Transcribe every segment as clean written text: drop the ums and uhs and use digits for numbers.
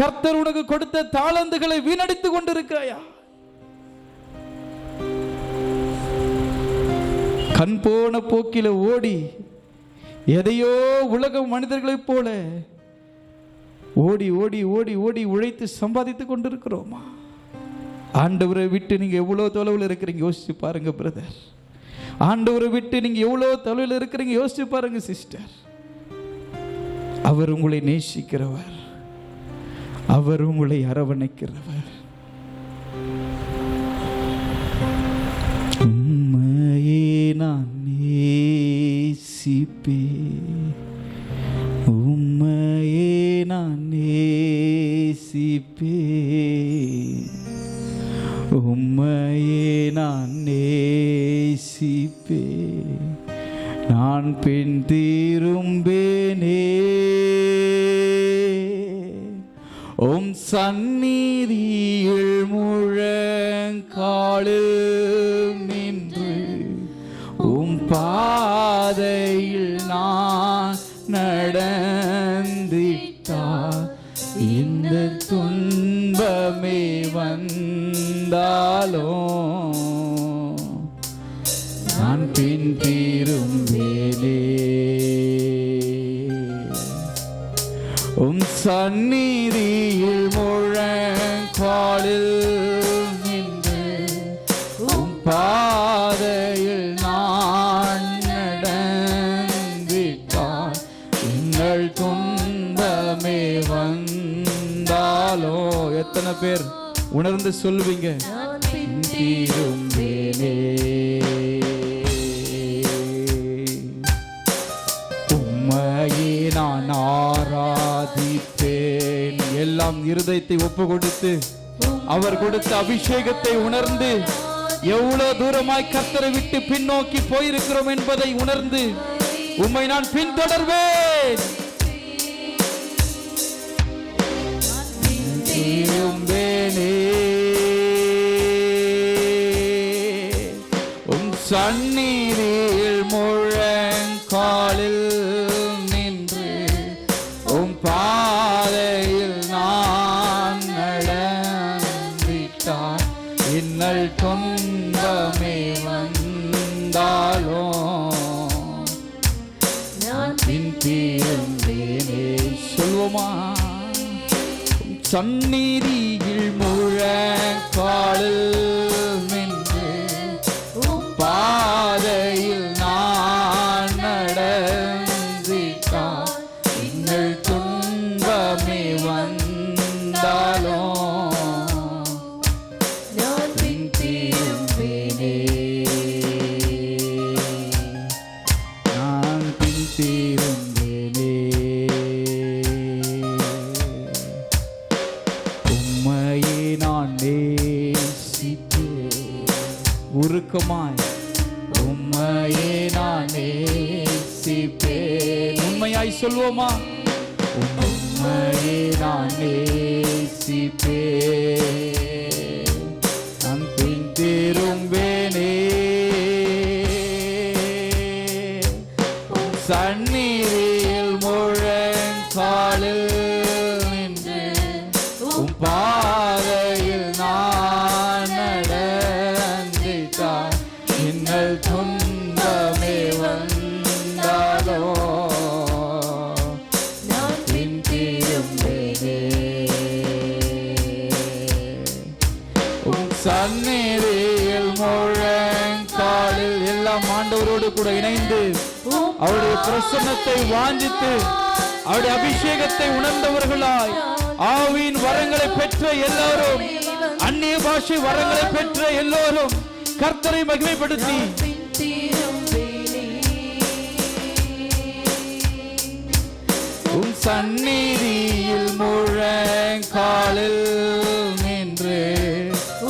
கர்த்தர் உனக்கு கொடுத்த தாளந்துகளை வீணடித்துக் கொண்டிருக்கிறாயா? கண் போன போக்கில ஓடி எதையோ உலக மனிதர்களைப் போல ஓடி ஓடி ஓடி ஓடி உழைத்து சம்பாதித்துக் கொண்டிருக்கிறோமா? ஆண்டவரை விட்டு நீங்க எவ்வளவு தொலைவில் இருக்கிறீங்க யோசிச்சு பாருங்க பிரதர். ஆண்டவரை விட்டு நீங்க எவ்வளவு தொலைவில் இருக்கிறீங்க யோசிச்சு பாருங்க சிஸ்டர். அவர் உங்களை நேசிக்கிறவர், அவர் உங்களை அரவணைக்கிறவர். உம்மையே நான் நேசிப்பேன், உம்மையே நான் நேசிப்பேன், உம்மையே நான் நேசிப்பேன். நான் பின் திரும்பேனே உம் சந்நிதியில் முழங்காலில் நின்று உம் பாதையில் நான் நடந்திட்டார். இந்த துன்பமே வந்தாலும் நான் பின் திரும்பேனே உம் சந்நிதியில் முழங்காலில் நின்று உம் பாதையில் நான் நடந்திட்டார். எங்கள் துன்பமே வந்தாலோ எத்தனை பேர் உணர்ந்து சொல்லுவீங்க? திரும்பேனே உம்மையே நான் ஆராதிப்பேன். எல்லாம் இருதயத்தை ஒப்பு கொடுத்து அவர் கொடுத்த அபிஷேகத்தை உணர்ந்து எவ்வளவு தூரமாய் கர்த்தரை விட்டு பின்னோக்கி போயிருக்கிறோம் என்பதை உணர்ந்து உம்மை நான் பின்தொடர்வேன். உம் சந்நிதியில் முழங்காலில் நின்று உம் பாதையில் நான் நடந்திட்டார். இன்னல் துன்பமே வந்தாலும் நான் பின் திரும்பேனே. சொல்வோமா? சந்நிதியில் முழங்காலில் நின்று பாதையில் நான் நடந்திட்டார். இன்னல் துன்பமே வந்தாலும் நான் பின் திரும்பேனே, நான் பின் திரும்பேனே. உம்மையே நான் நேசிப்பேன். உருக்கமாய் உம்மையே நான் நேசிப்பேன். உண்மையாய் சொல்வோமா? உம்மையே நான் நேசிப்பேன். நான் பின் திரும்பேனே சந்நிதியில் முழங்காலில் நின்று உம் பாதையில் நான் நடந்திட்டார். இன்னல் துன்பமே வந்தாலோ நான் பின் திரும்பேனே. உம் சந்நிதியில் முழங்காலில் எல்லாம் ஆண்டவரோடு கூட இணைந்து அவருடைய பிரசன்னத்தை வாஞ்சித்து அவருடைய அபிஷேகத்தை உணர்ந்தவர்களாய் ஆவியின் வரங்களை பெற்ற எல்லாரும், அந்நிய பாஷை வரங்களை பெற்ற எல்லோரும் கர்த்தரை மகிமைப்படுத்தி உம் சந்நிதியில் முழங்காலில் நின்று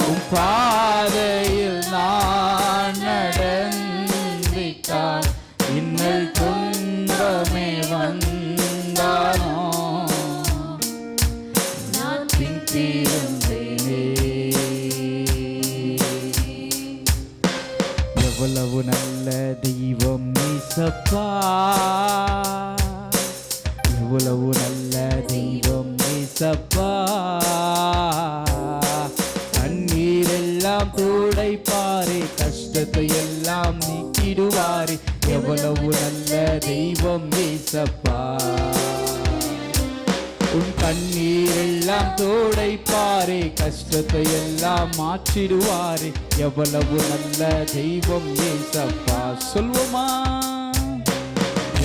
உம் பாதையில் நான் நடந்திட்டார். இன்னல் துன்பமே வந்தாலும் நான் பின் திரும்பேனே. எவ்வளவு நல்ல தெய்வம் நீசப்பா, எவ்வளவு நல்ல தெய்வம் நீசப்பா. கண்ணீரெல்லாம் துடைப்பாரே, கஷ்டத்தை எல்லாம் நீக்கிடுவாரே, எவ்வளவு நல்ல தெய்வம் ஏசப்பா. உன் கண்ணீரெல்லாம் துடைப்பாரே, கஷ்டத்தை எல்லாம் மாற்றிடுவாரே, எவ்வளவு நல்ல தெய்வம் ஏசப்பா. சொல்வோமா?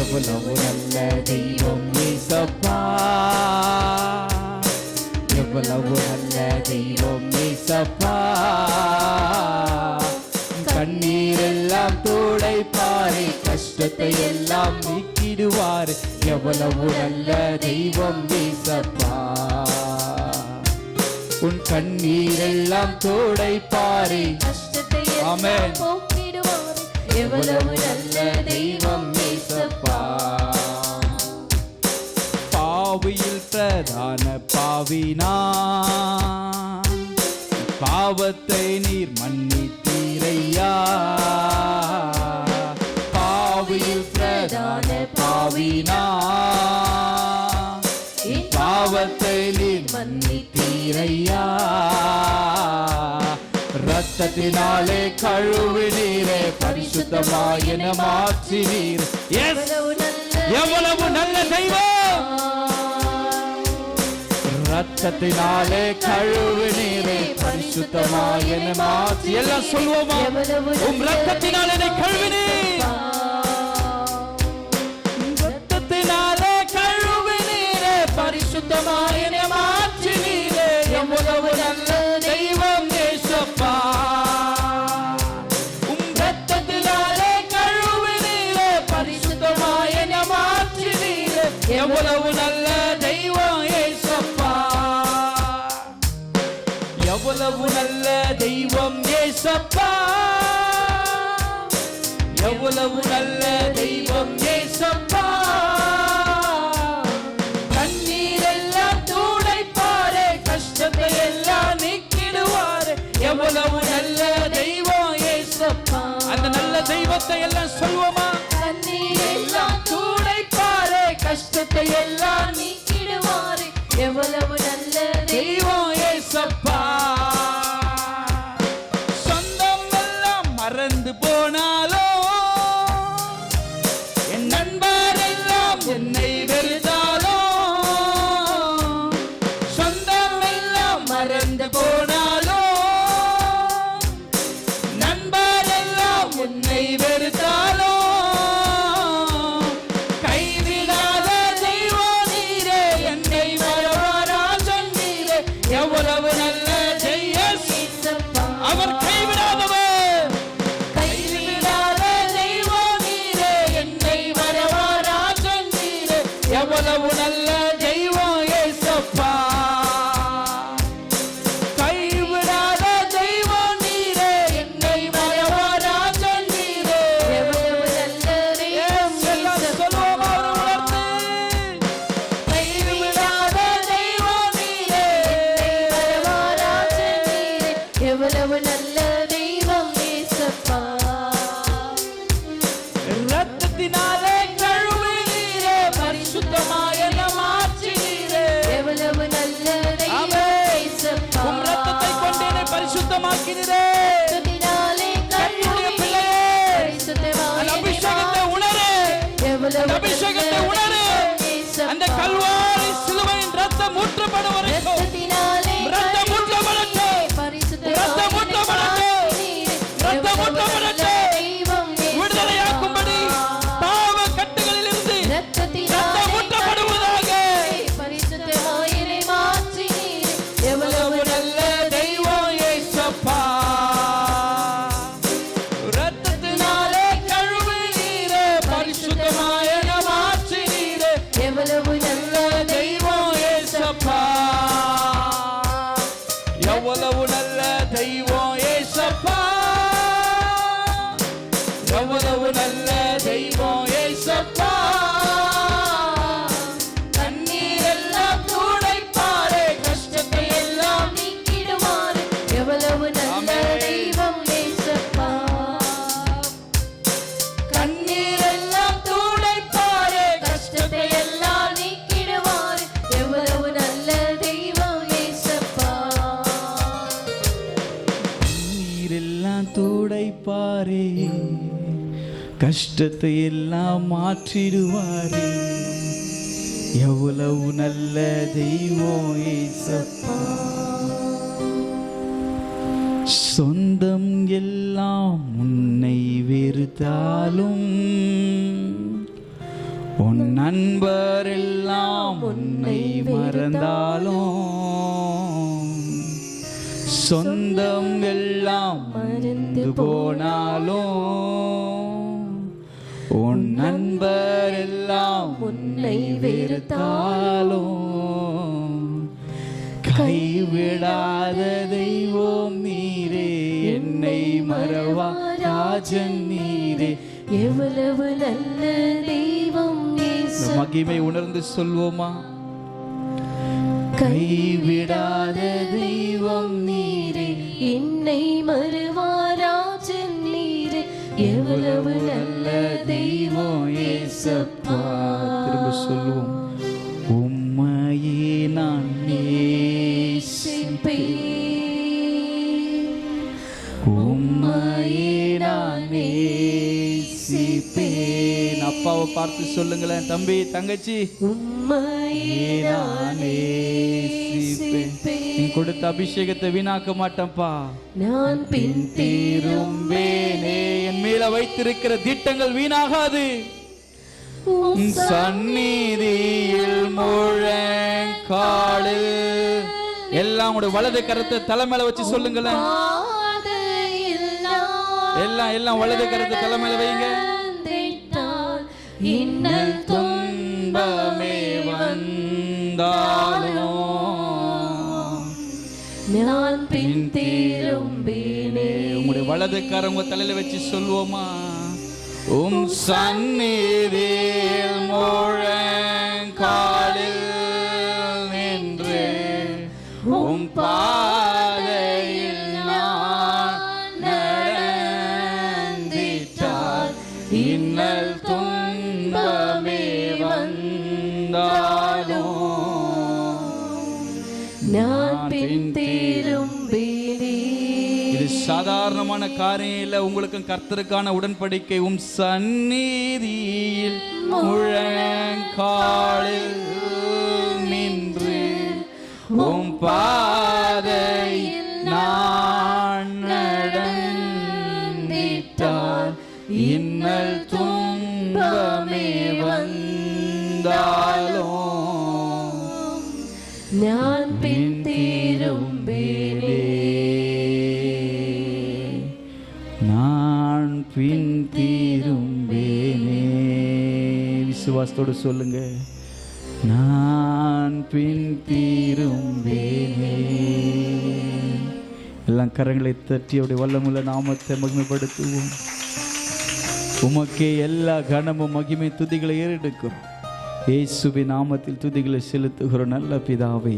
எவ்வளவு நல்ல தெய்வம் ஏசப்பா, எவ்வளவு நல்ல தெய்வம் ஏசப்பா. கண்ணீரெல்லாம் துடைப்பாரே, கஷ்டத்தை எல்லாம் நீக்கிடுவார், எவ்வளவு நல்ல தெய்வம் ஏசப்பா. உன் கண்ணீரெல்லாம் துடைப்பாரே, ஆமென், எவ்வளவு நல்ல தெய்வம் ஏசப்பா. பாவியில் பிரதான பாவினா, பாவத்தை நீர் மன்னித்தீரையா. பாவியில் பிரதான பாவினா, பாவத்தை நீர் மன்னித்தீரையா. ரத்தத்தினாலே கழுவினீரே, பரிசுத்தமாய் என மாற்றினீர். எவ்வளவு நல்ல தெய்வம். ரத்தத்தினாலே கழுவினீரே, பரிசுத்தமாய் என மாற்றி. எல்லாம் சொல்வோமா? உம் ரத்தத்தினாலே என்னை கழுவினீர், ரத்தத்தினாலே கழுவினீரே, பரிசுத்தமாய் என மாற்றினீரே, எவ்வளவு நல்ல தெய்வம் ஏசப்பா. உம் ரத்தத்தினாலே கழுவினீரே, பரிசுத்தமாய் என மாற்றினீரே, எவ்வளவு நல்ல தெய்வம் ஏசப்பா. எவ்வளவு நல்ல தெய்வம் ஏசப்பா, எவ்வளவு நல்ல தெய்வம் ஏசப்பா. கண்ணீரெல்லாம் துடைப்பாரே, கஷ்டத்தை எல்லாம் நீக்கிடுவாரே, எவ்வளவு நல்ல தெய்வம் ஏசப்பா. அந்த நல்ல தெய்வத்தை எல்லாம் சொல்வோமா? கண்ணீரெல்லாம் துடைப்பாரே, கஷ்டத்தை எல்லாம் நீக்கிடுவாரே, எவ்வளவு நல்ல தெய்வம் ஏசப்பா. சொந்தம் எல்லாம் மறந்து போனாலோ, என் நண்பரெல்லாம் என்னை வெறுத்தாலோ, சொந்தம் எல்லாம் மறந்து போனாலோ, நண்பரெல்லாம் என்னை வெறுத்தாலோ, கைவிடாத தெய்வம் நீரே, என்னை மறவாரா சொன்னீரே, மாற்றிடுவாரே, கஷ்டத்தை எல்லாம் மாற்றிடுவாரே. எவ்வளவு நல்ல தெய்வம் ஏசப்பா. சொந்தம் எல்லாம் உன்னை வெறுத்தாலும், உன் நண்பர் எல்லாம் உன்னை மறந்தாலும், சொந்தம் எல்லாம் மறந்து போனாலும், உன் நண்பர் எல்லாம் உன்னை வெறுத்தாலும், கைவிடாத தெய்வம் நீரே, என்னை மறவா ராஜன் நீரே. எவ்வளவு நல்ல தெய்வம் இயேசு. மகிமை உணர்ந்து சொல்வோமா? கைவிடாத தெய்வம் நீரே, என்னை மறவா ராஜன் நீரே. எவ்வளவு நல்ல தெய்வம் இயேசப்பா. திரும்ப சொல்லுவோம். உம்மையே நான் நேசிப்பேன், உம்மையே நான் நேசிப்பேன். அப்பாவை பார்த்து சொல்லுங்களேன், தம்பி தங்கச்சி, உம்மையே நான் நேசிப்பேன். நீ கொடுத்த அபிஷேகத்தை வீணாக்க மாட்டேன்ப்பா. நான் பின் திரும்பேனே, என் மேல வைத்திருக்கிற திட்டங்கள் வீணாகாது. சந்நிதியில் முழங்காலில் எல்லாம் உடைய வலது கரத்தை தலைமையில வச்சு சொல்லுங்களேன். எல்லாம் எல்லாம் வலது கரத்தை தலைமையில வைங்க. இன்னல் துன்பமே வந்தாலும் நான் பின் திரும்பேனே. உங்களுடைய வலது கரம் உங்க தலையில வச்சு சொல்லுவோமா? உம் சந்நிதியில் முழங்காலில் நின்று, உம் பாதையில் நான் நடந்திட்டால், இன்னல் துன்பமே வந்தாலும் நான் பின் திரும்பேனே. இது சாதாரணமான காரியம் இல்லை. உங்களுக்கும் கர்த்தருக்கான உடன்படிக்கை. உம் சந்நிதியில் முழங்காலில் நின்று, உம் பாதையில் நான் நடந்திட்டால், இன்னல் துன்பமே வந்தாலும் நான் பின் திரும்பேனே. நான் பின் திரும்பேனே. விசுவாசத்தோடு சொல்லுங்க, நான் பின் திரும்பேனே. எல்லாம் கரங்களை தட்டி அவருடைய வல்லமுள்ள நாமத்தை மகிமைப்படுத்துவோம். உமக்கே எல்லா கனமும் மகிமை துதிகளை ஏறெடுக்கும். இயேசுவின் நாமத்தில் துதிகளை செலுத்துகிற நல்ல பிதாவே.